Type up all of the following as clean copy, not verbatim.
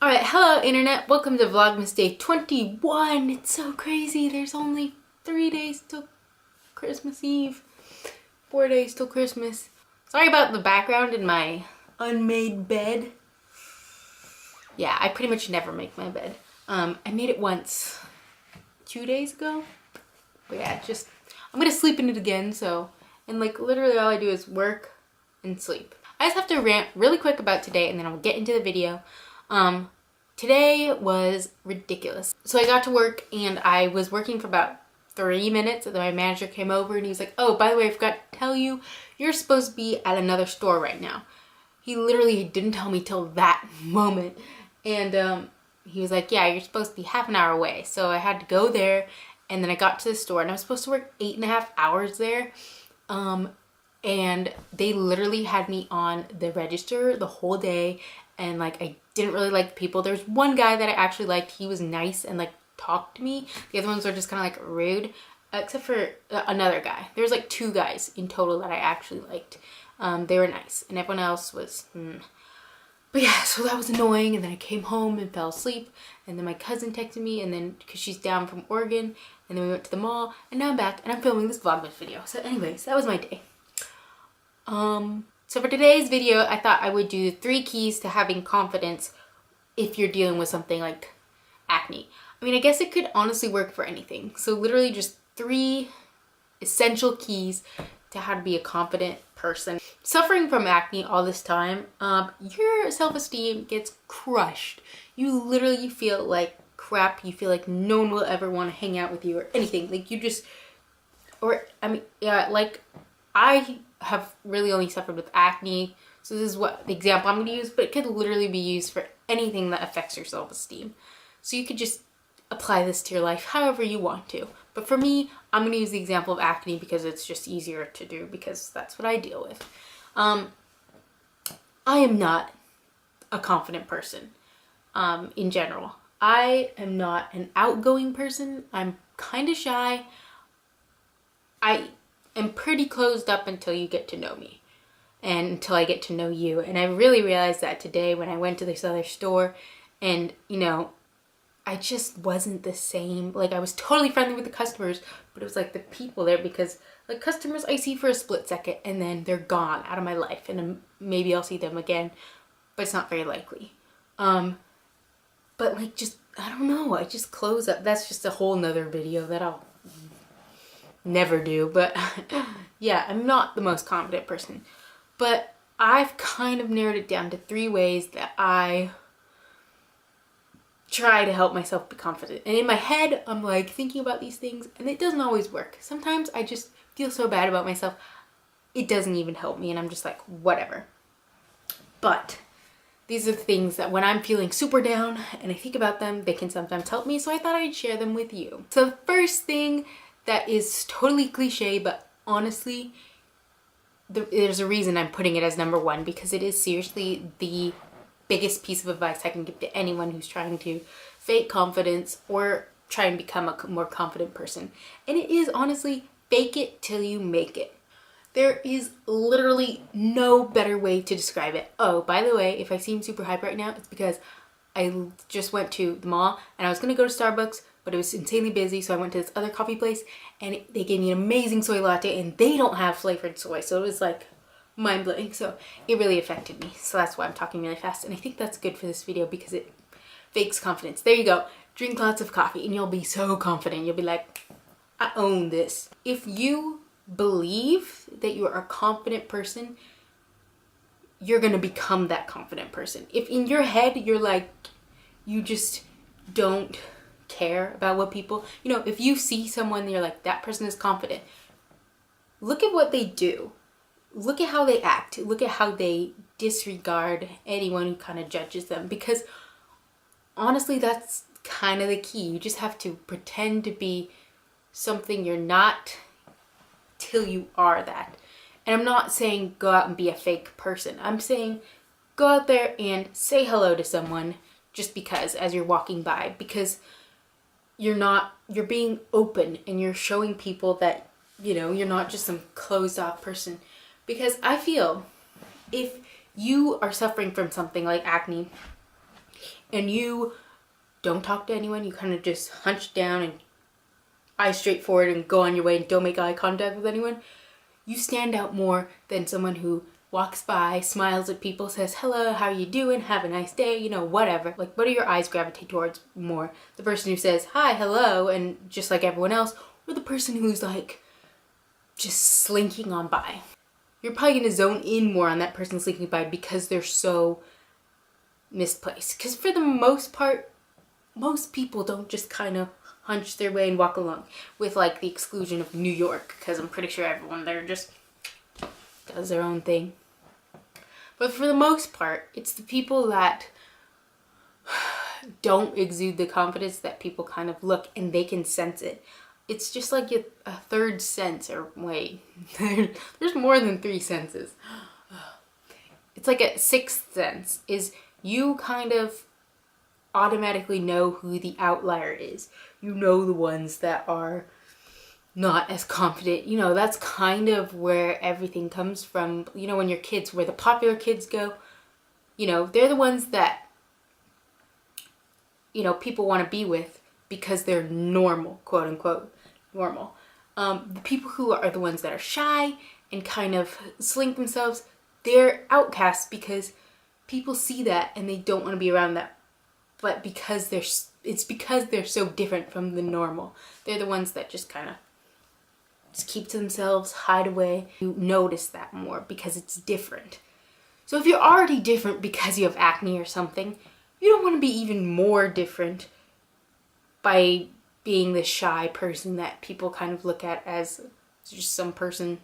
Alright, hello internet, welcome to Vlogmas day 21. It's so crazy, there's only 3 days till Christmas Eve. 4 days till Christmas. Sorry about the background in my unmade bed. Yeah, I pretty much never make my bed. I made it once 2 days ago. But yeah, I'm gonna sleep in it again, and like literally all I do is work and sleep. I just have to rant really quick about today and then I'll get into the video. Today was ridiculous. So I got to work and I was working for about 3 minutes and then my manager came over and he was like, oh, by the way, I forgot to tell you, you're supposed to be at another store right now. He literally didn't tell me till that moment. And he was like, yeah, you're supposed to be half an hour away. So I had to go there and then I got to the store and I was supposed to work 8.5 hours there. And they literally had me on the register the whole day. And like, I didn't really like the people. There was one guy that I actually liked. He was nice and like talked to me. The other ones were just kind of like rude, except for another guy. There was like 2 guys in total that I actually liked. They were nice and everyone else was, But yeah, so that was annoying. And then I came home and fell asleep. And then my cousin texted me and then, cause she's down from Oregon. And then we went to the mall and now I'm back and I'm filming this Vlogmas video. So anyways, that was my day. So for today's video, I thought I would do 3 keys to having confidence if you're dealing with something like acne. I mean, I guess it could honestly work for anything. So literally just 3 essential keys to how to be a confident person. Suffering from acne all this time, your self-esteem gets crushed. You literally feel like crap. You feel like no one will ever want to hang out with you or anything. Like you just, or I mean, yeah, like I have really only suffered with acne, so this is what the example I'm going to use, but it could literally be used for anything that affects your self-esteem. So you could just apply this to your life however you want to. But for me, I'm going to use the example of acne because it's just easier to do because that's what I deal with. I am not a confident person in general. I am not an outgoing person. I'm kind of shy. I am pretty closed up until you get to know me and until I get to know you. And I really realized that today when I went to this other store and, you know, I just wasn't the same. Like I was totally friendly with the customers, but it was like the people there because like customers I see for a split second and then they're gone out of my life and maybe I'll see them again, but it's not very likely. But like just, I don't know, I just close up. That's just a whole nother video that I'll never do, but yeah, I'm not the most confident person, but I've kind of narrowed it down to 3 ways that I try to help myself be confident. And in my head, I'm like thinking about these things and it doesn't always work. Sometimes I just feel so bad about myself, it doesn't even help me and I'm just like, whatever. But these are the things that when I'm feeling super down and I think about them, they can sometimes help me, so I thought I'd share them with you. So the first thing that is totally cliche, but honestly, there's a reason I'm putting it as number 1 because it is seriously the biggest piece of advice I can give to anyone who's trying to fake confidence or try and become a more confident person. And it is honestly, fake it till you make it. There is literally no better way to describe it. Oh, by the way, if I seem super hype right now, it's because I just went to the mall and I was gonna go to Starbucks, but it was insanely busy, so I went to this other coffee place and they gave me an amazing soy latte and they don't have flavored soy, so it was like mind-blowing. So it really affected me, so that's why I'm talking really fast, and I think that's good for this video because it fakes confidence. There you go, drink lots of coffee and you'll be so confident. You'll be like, I own this. If you believe that you are a confident person, you're gonna become that confident person. If in your head you're like, you just don't care about what people, you know, if you see someone and you're like, that person is confident, look at what they do. Look at how they act. Look at how they disregard anyone who kind of judges them, because honestly, that's kind of the key. You just have to pretend to be something you're not till you are that. And I'm not saying go out and be a fake person. I'm saying go out there and say hello to someone just because as you're walking by, because you're being open and you're showing people that, you know, you're not just some closed off person. Because I feel if you are suffering from something like acne and you don't talk to anyone, you kind of just hunch down and eyes straight forward and go on your way and don't make eye contact with anyone, you stand out more than someone who walks by, smiles at people, says, hello, how you doing? Have a nice day, you know, whatever. Like, what do your eyes gravitate towards more? The person who says, hi, hello, and just like everyone else, or the person who's like, just slinking on by? You're probably gonna zone in more on that person slinking by because they're so misplaced. Because for the most part, most people don't just kind of hunch their way and walk along, with like the exclusion of New York, because I'm pretty sure everyone there just does their own thing. But for the most part, it's the people that don't exude the confidence that people kind of look and they can sense it. It's just like a third sense, or wait, there's more than 3 senses. It's like a 6th sense, is you kind of automatically know who the outlier is. You know the ones that are not as confident. You know, that's kind of where everything comes from. You know, when you're kids, where the popular kids go, you know, they're the ones that, you know, people want to be with because they're normal, quote unquote, normal. The people who are the ones that are shy and kind of slink themselves, they're outcasts because people see that and they don't want to be around that. But because it's because they're so different from the normal. They're the ones that just kind of just keep to themselves, hide away. You notice that more because it's different. So if you're already different because you have acne or something, you don't want to be even more different by being this shy person that people kind of look at as just some person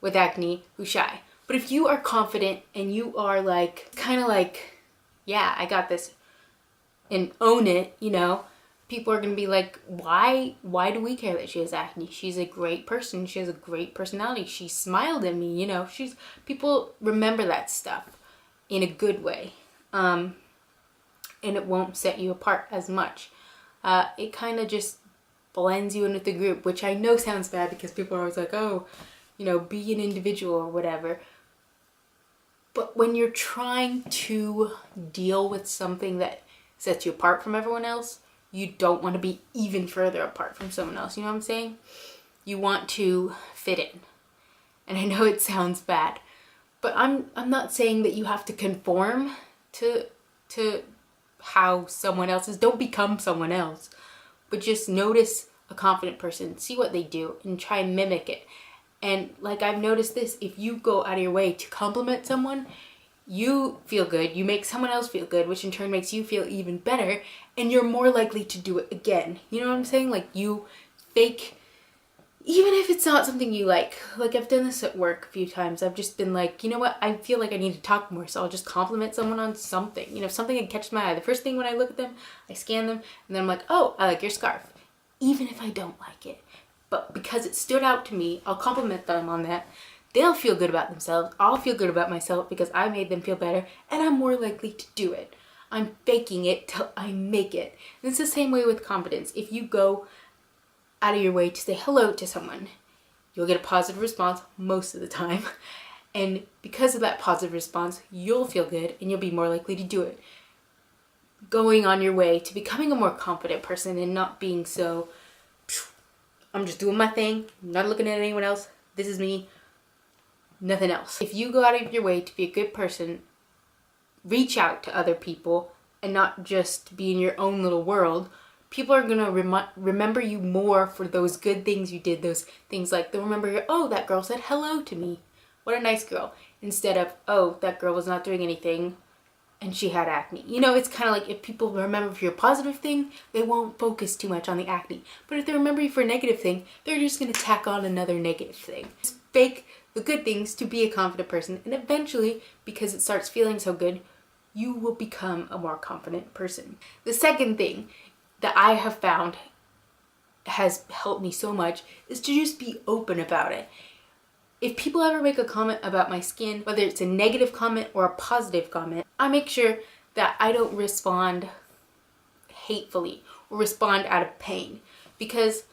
with acne who's shy. But if you are confident and you are like, kind of like, yeah, I got this, and own it, you know, people are going to be like, why do we care that she has acne? She's a great person. She has a great personality. She smiled at me, you know. People remember that stuff in a good way. And it won't set you apart as much. It kind of just blends you in with the group, which I know sounds bad because people are always like, oh, you know, be an individual or whatever. But when you're trying to deal with something that sets you apart from everyone else, you don't want to be even further apart from someone else. You know what I'm saying? You want to fit in. And I know it sounds bad, but I'm not saying that you have to conform to how someone else is. Don't become someone else, but just notice a confident person, see what they do, and try and mimic it. And like I've noticed this, if you go out of your way to compliment someone, you feel good, you make someone else feel good, which in turn makes you feel even better, and you're more likely to do it again. You know what I'm saying? Like, you fake, even if it's not something you like I've done this at work a few times. I've just been like, you know what, I feel like I need to talk more, so I'll just compliment someone on something. You know, something that catches my eye. The first thing when I look at them, I scan them, and then I'm like, oh, I like your scarf. Even if I don't like it. But because it stood out to me, I'll compliment them on that. They'll feel good about themselves. I'll feel good about myself because I made them feel better, and I'm more likely to do it. I'm faking it till I make it. And it's the same way with confidence. If you go out of your way to say hello to someone, you'll get a positive response most of the time. And because of that positive response, you'll feel good and you'll be more likely to do it. Going on your way to becoming a more confident person and not being so, I'm just doing my thing, I'm not looking at anyone else, this is me, nothing else. If you go out of your way to be a good person, reach out to other people and not just be in your own little world, people are going to remember you more for those good things you did, those things like they'll remember, oh, that girl said hello to me, what a nice girl, instead of, oh, that girl was not doing anything and she had acne. You know, it's kind of like if people remember for your positive thing, they won't focus too much on the acne. But if they remember you for a negative thing, they're just going to tack on another negative thing. Just fake the good things to be a confident person, and eventually, because it starts feeling so good, you will become a more confident person. The second thing that I have found has helped me so much is to just be open about it. If people ever make a comment about my skin, whether it's a negative comment or a positive comment, I make sure that I don't respond hatefully or respond out of pain. Because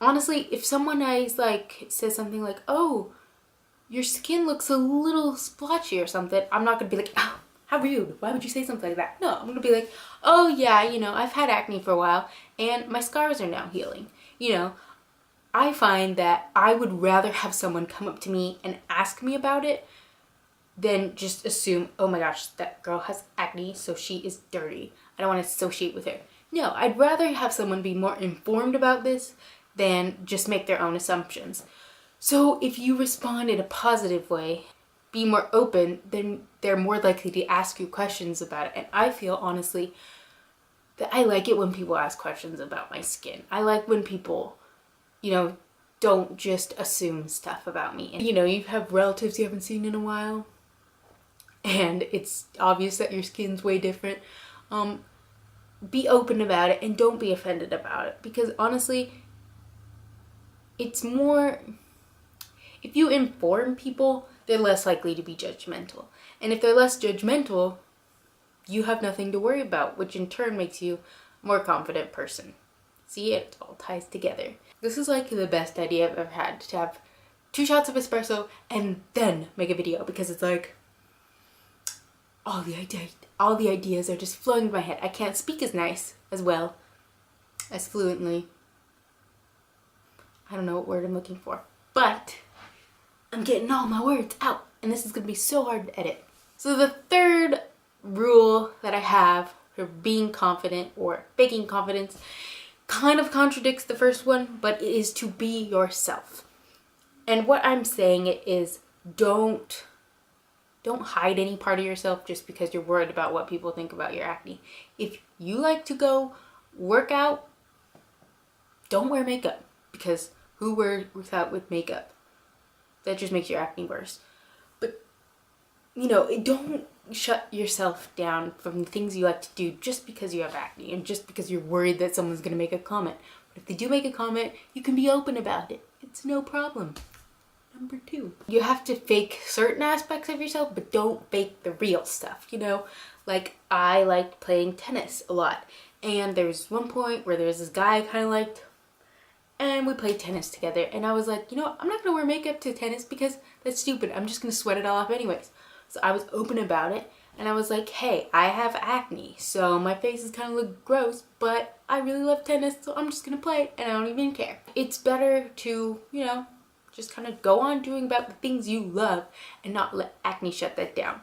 honestly, if someone says something like, oh, your skin looks a little splotchy or something, I'm not gonna be like, oh, how rude, why would you say something like that? No, I'm gonna be like, oh yeah, you know, I've had acne for a while and my scars are now healing. You know, I find that I would rather have someone come up to me and ask me about it than just assume, oh my gosh, that girl has acne, so she is dirty. I don't want to associate with her. No, I'd rather have someone be more informed about this than just make their own assumptions. So if you respond in a positive way, be more open, then they're more likely to ask you questions about it. And I feel honestly that I like it when people ask questions about my skin. I like when people, you know, don't just assume stuff about me. And, you know, you have relatives you haven't seen in a while and it's obvious that your skin's way different. Be open about it and don't be offended about it, because honestly, it's more, if you inform people, they're less likely to be judgmental. And if they're less judgmental, you have nothing to worry about, which in turn makes you a more confident person. See, it all ties together. This is like the best idea I've ever had, to have 2 shots of espresso and then make a video, because it's like all the ideas are just flowing in my head. I can't speak as nice, as well, as fluently. I don't know what word I'm looking for, but I'm getting all my words out, and this is gonna be so hard to edit. So the third rule that I have for being confident or faking confidence kind of contradicts the first one, but it is to be yourself. And what I'm saying is don't hide any part of yourself just because you're worried about what people think about your acne. If you like to go work out, don't wear makeup, because who works out with makeup? That just makes your acne worse. But, you know, don't shut yourself down from the things you like to do just because you have acne and just because you're worried that someone's going to make a comment. But if they do make a comment, you can be open about it. It's no problem. Number 2, you have to fake certain aspects of yourself, but don't fake the real stuff, you know? Like, I liked playing tennis a lot, and there was one point where there was this guy I kind of liked, and we played tennis together, and I was like, you know, I'm not gonna wear makeup to tennis because that's stupid. I'm just gonna sweat it all off anyways. So I was open about it, and I was like, hey, I have acne, so my face is kind of look gross, but I really love tennis, so I'm just gonna play, and I don't even care. It's better to, you know, just kind of go on doing about the things you love and not let acne shut that down.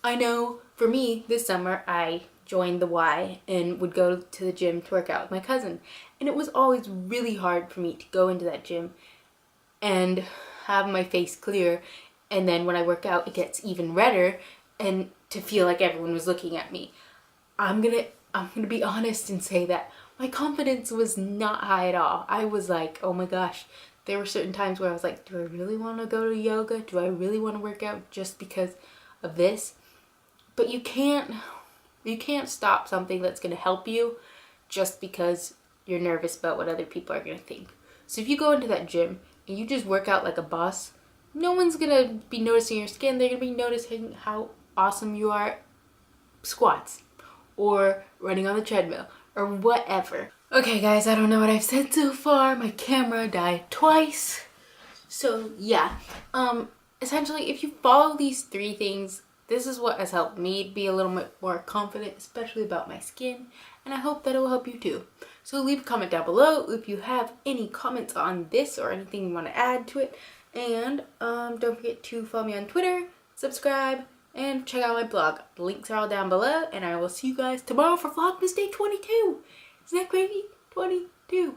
I know for me this summer I joined the Y and would go to the gym to work out with my cousin, and it was always really hard for me to go into that gym and have my face clear, and then when I work out it gets even redder, and to feel like everyone was looking at me. I'm gonna be honest and say that my confidence was not high at all. I was like, oh my gosh. There were certain times where I was like, do I really want to go to yoga? Do I really want to work out just because of this? But you can't stop something that's going to help you just because you're nervous about what other people are going to think. So if you go into that gym and you just work out like a boss, no one's going to be noticing your skin. They're going to be noticing how awesome you are at squats or running on the treadmill or whatever. Okay guys, I don't know what I've said so far. My camera died twice. So yeah, essentially if you follow these 3 things, this is what has helped me be a little bit more confident, especially about my skin, and I hope that it will help you too. So leave a comment down below if you have any comments on this or anything you want to add to it, and don't forget to follow me on Twitter, subscribe, and check out my blog. The links are all down below, and I will see you guys tomorrow for Vlogmas Day 22. Isn't that crazy? 22.